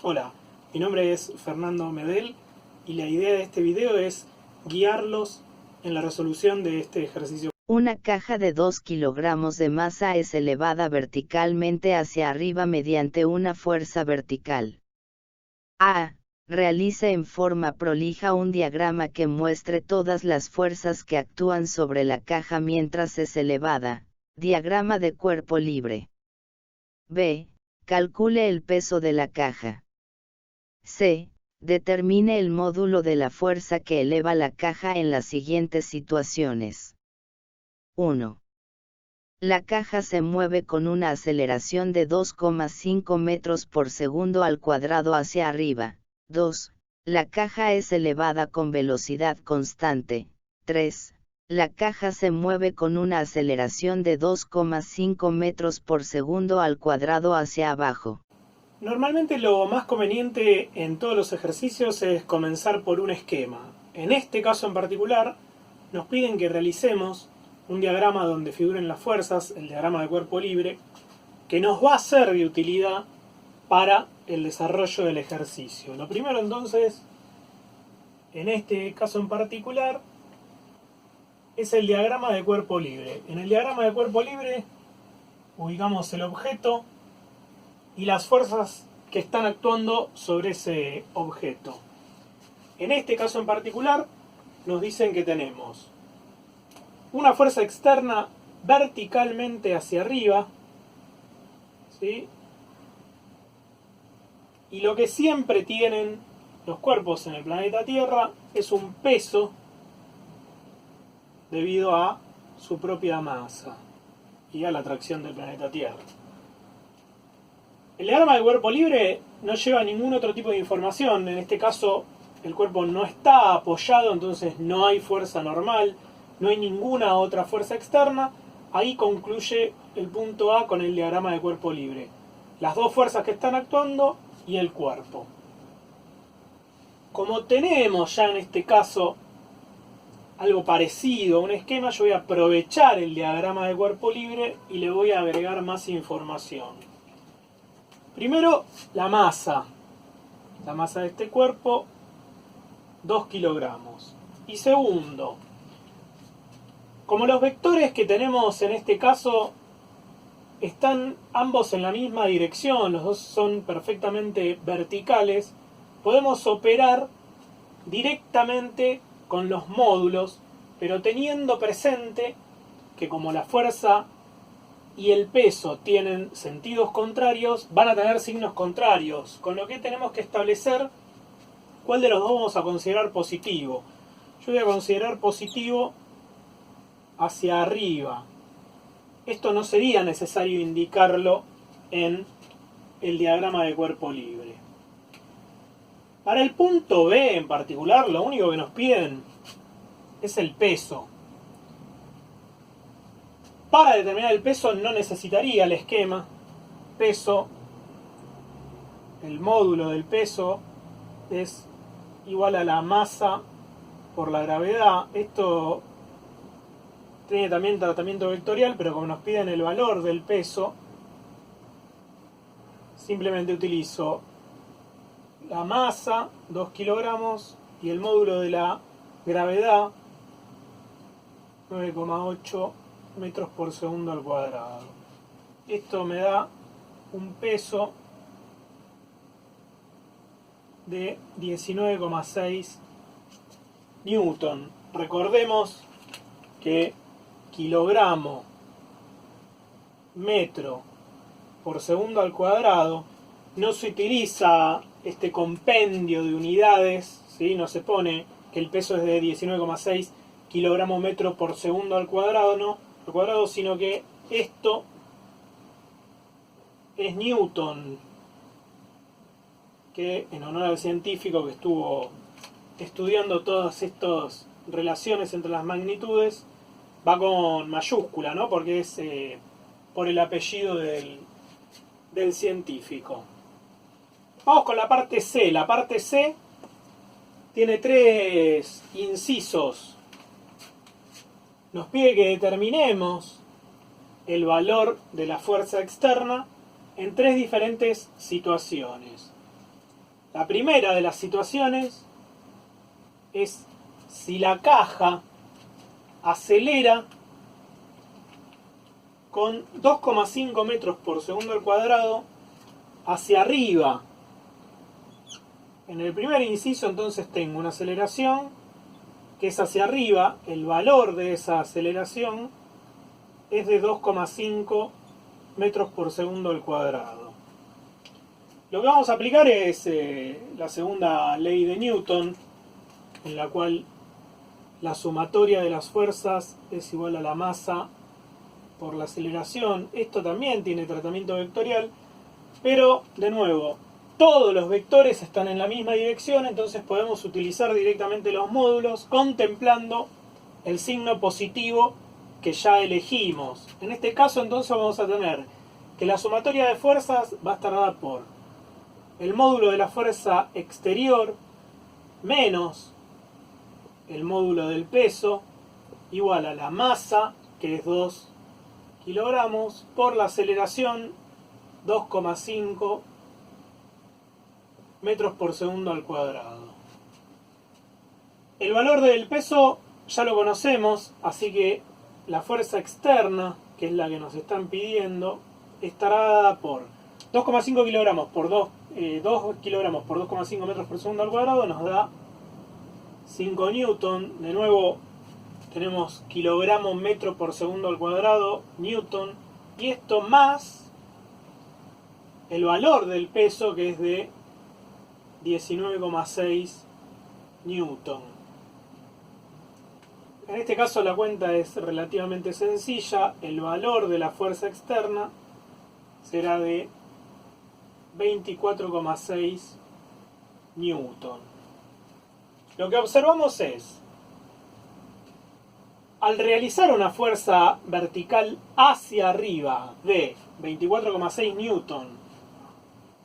Hola, mi nombre es Fernando Medel y la idea de este video es guiarlos en la resolución de este ejercicio. Una caja de 2 kilogramos de masa es elevada verticalmente hacia arriba mediante una fuerza vertical. A. Realice en forma prolija un diagrama que muestre todas las fuerzas que actúan sobre la caja mientras es elevada. Diagrama de cuerpo libre. B. Calcule el peso de la caja. C. Determine el módulo de la fuerza que eleva la caja en las siguientes situaciones. 1. La caja se mueve con una aceleración de 2,5 metros por segundo al cuadrado hacia arriba. 2. La caja es elevada con velocidad constante. 3. La caja se mueve con una aceleración de 2,5 metros por segundo al cuadrado hacia abajo. Normalmente lo más conveniente en todos los ejercicios es comenzar por un esquema. En este caso en particular nos piden que realicemos un diagrama donde figuren las fuerzas, el diagrama de cuerpo libre, que nos va a ser de utilidad para el desarrollo del ejercicio. Lo primero entonces, en este caso en particular, es el diagrama de cuerpo libre. En el diagrama de cuerpo libre ubicamos el objeto y las fuerzas que están actuando sobre ese objeto. En este caso en particular nos dicen que tenemos una fuerza externa verticalmente hacia arriba, ¿sí? Y lo que siempre tienen los cuerpos en el planeta Tierra es un peso debido a su propia masa y a la atracción del planeta Tierra. El diagrama de cuerpo libre no lleva ningún otro tipo de información. En este caso el cuerpo no está apoyado, entonces no hay fuerza normal, no hay ninguna otra fuerza externa. Ahí concluye el punto A con el diagrama de cuerpo libre. Las dos fuerzas que están actuando y el cuerpo. Como tenemos ya en este caso algo parecido a un esquema, yo voy a aprovechar el diagrama de cuerpo libre y le voy a agregar más información. Primero, la masa. La masa de este cuerpo, 2 kilogramos. Y segundo, como los vectores que tenemos en este caso están ambos en la misma dirección, los dos son perfectamente verticales, podemos operar directamente con los módulos, pero teniendo presente que como la fuerza y el peso tienen sentidos contrarios, van a tener signos contrarios, con lo que tenemos que establecer cuál de los dos vamos a considerar positivo. Yo voy a considerar positivo hacia arriba. Esto no sería necesario indicarlo en el diagrama de cuerpo libre. Para el punto B en particular, lo único que nos piden es el peso. Para determinar el peso no necesitaría el esquema. Peso, el módulo del peso es igual a la masa por la gravedad. Esto tiene también tratamiento vectorial, pero como nos piden el valor del peso, simplemente utilizo la masa, 2 kilogramos, y el módulo de la gravedad, 9,8 metros por segundo al cuadrado. Esto me da un peso de 19,6 newton. Recordemos que kilogramo metro por segundo al cuadrado no se utiliza este compendio de unidades, ¿sí? No se pone que el peso es de 19,6 kilogramos metro por segundo al cuadrado, no, al cuadrado, sino que esto es newton, que en honor al científico que estuvo estudiando todas estas relaciones entre las magnitudes, va con mayúscula, ¿no? Porque es por el apellido del científico. Vamos con la parte C. La parte C tiene 3 incisos. Nos pide que determinemos el valor de la fuerza externa en 3 diferentes situaciones. La primera de las situaciones es si la caja acelera con 2,5 metros por segundo al cuadrado hacia arriba. En el primer inciso entonces tengo una aceleración que es hacia arriba. El valor de esa aceleración es de 2,5 metros por segundo al cuadrado. Lo que vamos a aplicar es la segunda ley de Newton, en la cual la sumatoria de las fuerzas es igual a la masa por la aceleración. Esto también tiene tratamiento vectorial, pero de nuevo, todos los vectores están en la misma dirección, entonces podemos utilizar directamente los módulos contemplando el signo positivo que ya elegimos. En este caso entonces vamos a tener que la sumatoria de fuerzas va a estar dada por el módulo de la fuerza exterior menos el módulo del peso igual a la masa, que es 2 kilogramos, por la aceleración 2,5 metros por segundo al cuadrado. El valor del peso ya lo conocemos, así que la fuerza externa, que es la que nos están pidiendo, estará dada por 2,5 kilogramos por 2 kilogramos por 2,5 metros por segundo al cuadrado, nos da 5 newton. De nuevo tenemos kilogramo metro por segundo al cuadrado, newton, y esto más el valor del peso, que es de 19,6 newton. En este caso la cuenta es relativamente sencilla. El valor de la fuerza externa será de 24,6 newton. Lo que observamos es, al realizar una fuerza vertical hacia arriba de 24,6 newton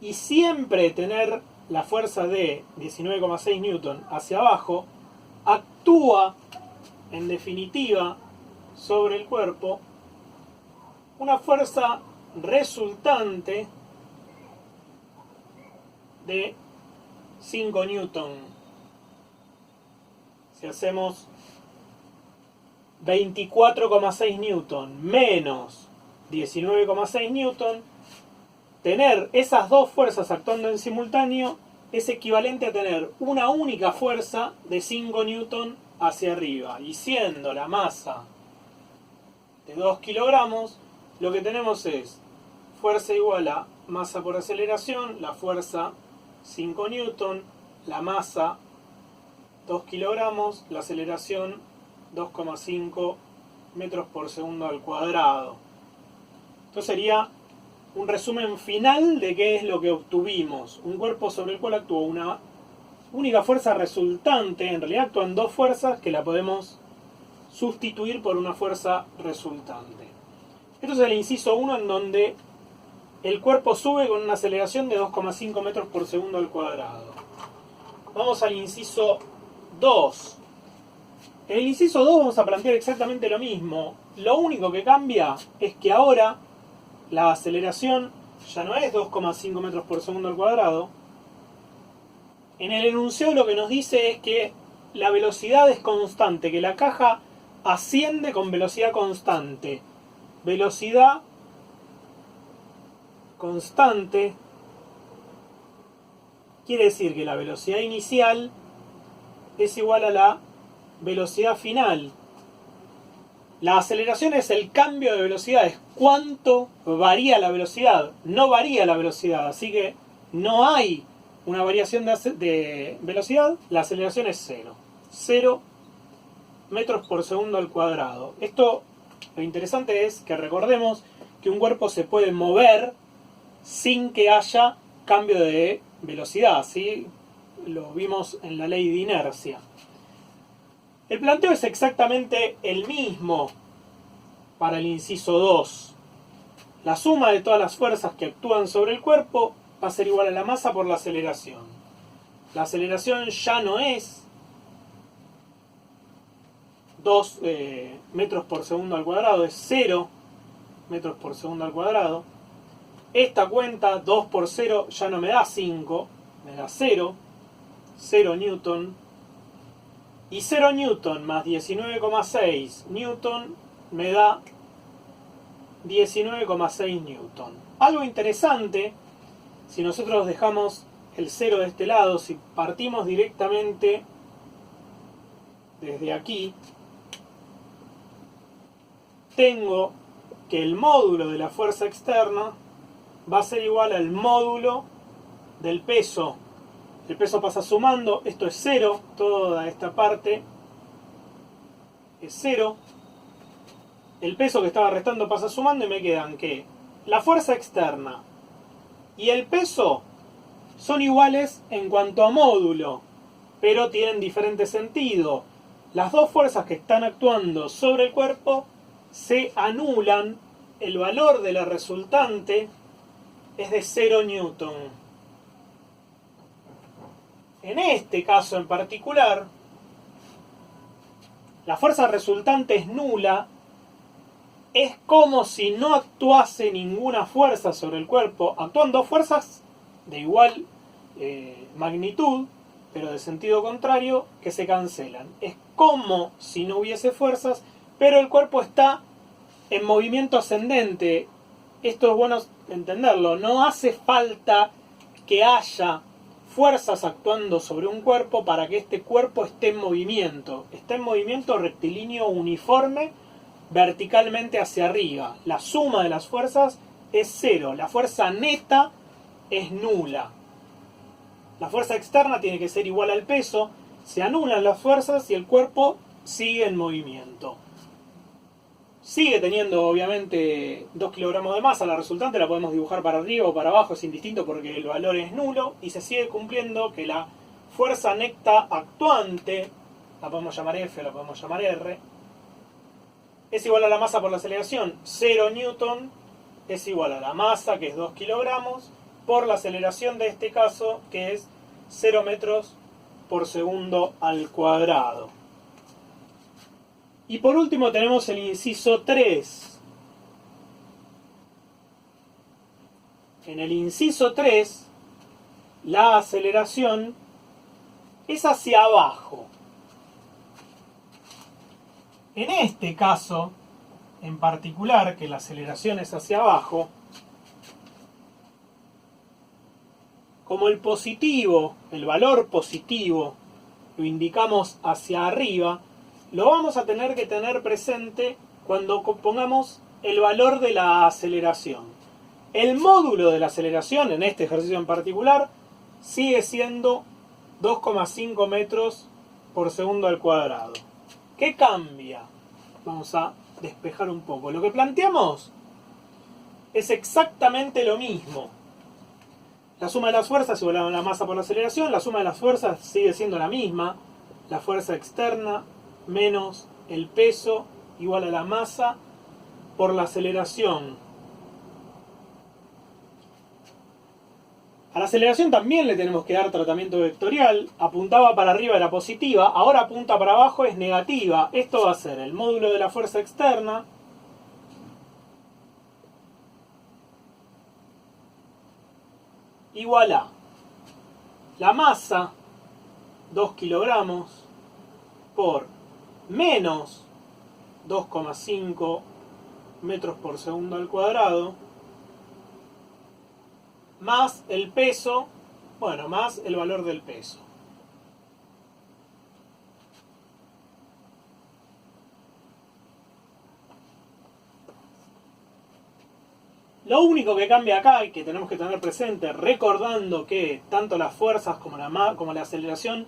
y siempre tener la fuerza de 19,6 newton hacia abajo, actúa en definitiva sobre el cuerpo una fuerza resultante de 5 newton. Si hacemos 24,6 newton menos 19,6 newton, tener esas dos fuerzas actuando en simultáneo es equivalente a tener una única fuerza de 5 newton hacia arriba. Y siendo la masa de 2 kilogramos, lo que tenemos es fuerza igual a masa por aceleración, la fuerza 5 newton, la masa 2 kilogramos, la aceleración 2,5 metros por segundo al cuadrado. Esto sería un resumen final de qué es lo que obtuvimos. Un cuerpo sobre el cual actúa una única fuerza resultante. En realidad actúan dos fuerzas que la podemos sustituir por una fuerza resultante. Esto es el inciso 1, en donde el cuerpo sube con una aceleración de 2,5 metros por segundo al cuadrado. Vamos al inciso 2. En el inciso 2 vamos a plantear exactamente lo mismo. Lo único que cambia es que ahora la aceleración ya no es 2,5 metros por segundo al cuadrado. En el enunciado lo que nos dice es que la velocidad es constante, que la caja asciende con velocidad constante. Velocidad constante quiere decir que la velocidad inicial es igual a la velocidad final. La aceleración es el cambio de velocidad, es cuánto varía la velocidad. No varía la velocidad, así que no hay una variación de velocidad. La aceleración es 0. 0 metros por segundo al cuadrado. Esto, lo interesante es que recordemos que un cuerpo se puede mover sin que haya cambio de velocidad, ¿sí? Lo vimos en la ley de inercia. El planteo es exactamente el mismo para el inciso 2. La suma de todas las fuerzas que actúan sobre el cuerpo va a ser igual a la masa por la aceleración. La aceleración ya no es 2 metros por segundo al cuadrado, es 0 metros por segundo al cuadrado. Esta cuenta 2 por 0 ya no me da 5, me da 0 newton, y 0 newton más 19,6 newton me da 19,6 newton. Algo interesante, si nosotros dejamos el 0 de este lado, si partimos directamente desde aquí, tengo que el módulo de la fuerza externa va a ser igual al módulo del peso. El peso pasa sumando, esto es 0, toda esta parte es 0. El peso que estaba restando pasa sumando y me quedan que la fuerza externa y el peso son iguales en cuanto a módulo, pero tienen diferente sentido. Las dos fuerzas que están actuando sobre el cuerpo se anulan, el valor de la resultante es de 0 newton. En este caso en particular, la fuerza resultante es nula, es como si no actuase ninguna fuerza sobre el cuerpo. Actúan dos fuerzas de igual magnitud, pero de sentido contrario, que se cancelan. Es como si no hubiese fuerzas, pero el cuerpo está en movimiento ascendente. Esto es bueno entenderlo. No hace falta que haya fuerzas actuando sobre un cuerpo para que este cuerpo esté en movimiento. Está en movimiento rectilíneo uniforme, verticalmente hacia arriba. La suma de las fuerzas es 0. La fuerza neta es nula. La fuerza externa tiene que ser igual al peso. Se anulan las fuerzas y el cuerpo sigue en movimiento. Sigue teniendo obviamente 2 kilogramos de masa. La resultante la podemos dibujar para arriba o para abajo, es indistinto porque el valor es nulo. Y se sigue cumpliendo que la fuerza neta actuante, la podemos llamar F o la podemos llamar R, es igual a la masa por la aceleración. 0 newton es igual a la masa, que es 2 kilogramos, por la aceleración de este caso, que es 0 metros por segundo al cuadrado. Y por último tenemos el inciso 3. En el inciso 3, la aceleración es hacia abajo. En este caso, en particular, que la aceleración es hacia abajo, como el positivo, el valor positivo, lo indicamos hacia arriba, lo vamos a tener que tener presente cuando pongamos el valor de la aceleración. El módulo de la aceleración, en este ejercicio en particular, sigue siendo 2,5 metros por segundo al cuadrado. ¿Qué cambia? Vamos a despejar un poco. Lo que planteamos es exactamente lo mismo. La suma de las fuerzas igual a la masa por la aceleración. La suma de las fuerzas sigue siendo la misma. La fuerza externa menos el peso igual a la masa por la aceleración. A la aceleración también le tenemos que dar tratamiento vectorial. Apuntaba para arriba era positiva, ahora apunta para abajo es negativa. Esto va a ser el módulo de la fuerza externa igual a la masa, 2 kilogramos, por menos 2,5 metros por segundo al cuadrado, más el peso, bueno, más el valor del peso. Lo único que cambia acá y que tenemos que tener presente, recordando que tanto las fuerzas como la aceleración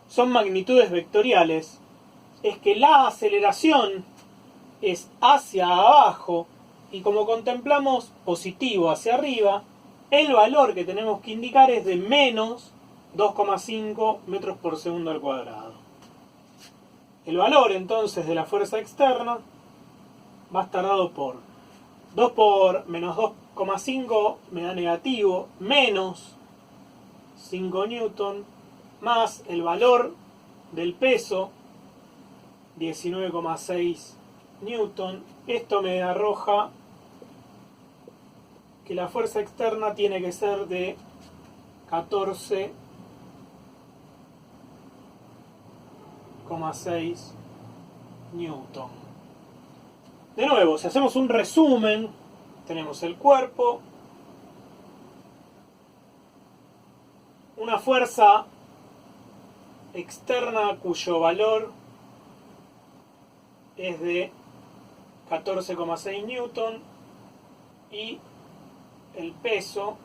son magnitudes vectoriales, es que la aceleración es hacia abajo y como contemplamos positivo hacia arriba, el valor que tenemos que indicar es de menos 2,5 metros por segundo al cuadrado. El valor entonces de la fuerza externa va a estar dado por 2 por menos 2,5 me da negativo, menos 5 newton, más el valor del peso, 19,6 newton. Esto me arroja que la fuerza externa tiene que ser de 14,6 newton. De nuevo, si hacemos un resumen, tenemos el cuerpo, una fuerza externa cuyo valor es de 14,6 newton y el peso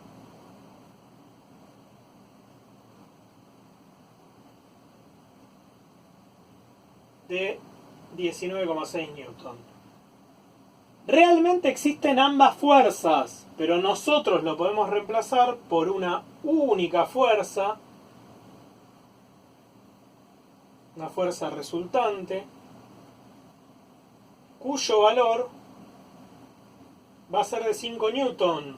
de 19,6 newton. Realmente existen ambas fuerzas, pero nosotros lo podemos reemplazar por una única fuerza, una fuerza resultante, cuyo valor va a ser de 5 newton.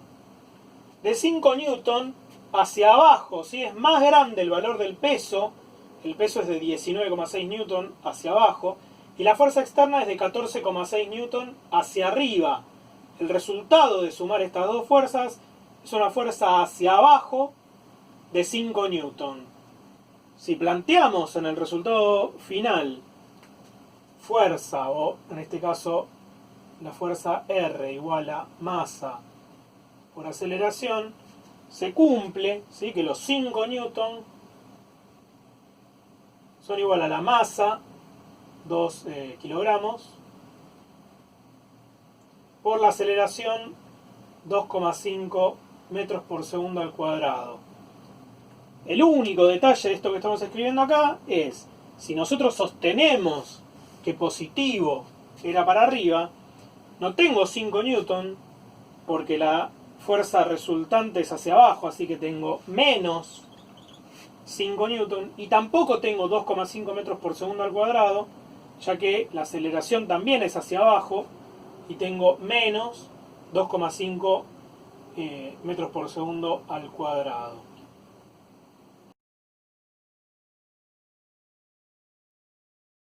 De 5 newton hacia abajo, ¿sí? Es más grande el valor del peso, el peso es de 19,6 newton hacia abajo, y la fuerza externa es de 14,6 newton hacia arriba. El resultado de sumar estas dos fuerzas es una fuerza hacia abajo de 5 newton. Si planteamos en el resultado final fuerza, o en este caso la fuerza R igual a masa por aceleración, se cumple, ¿sí?, que los 5 newton son igual a la masa, 2 kilogramos, por la aceleración 2,5 metros por segundo al cuadrado. El único detalle de esto que estamos escribiendo acá es, si nosotros sostenemos que positivo era para arriba, no tengo 5 newton porque la fuerza resultante es hacia abajo, así que tengo menos 5 newton, y tampoco tengo 2,5 metros por segundo al cuadrado, ya que la aceleración también es hacia abajo, y tengo menos 2,5 metros por segundo al cuadrado.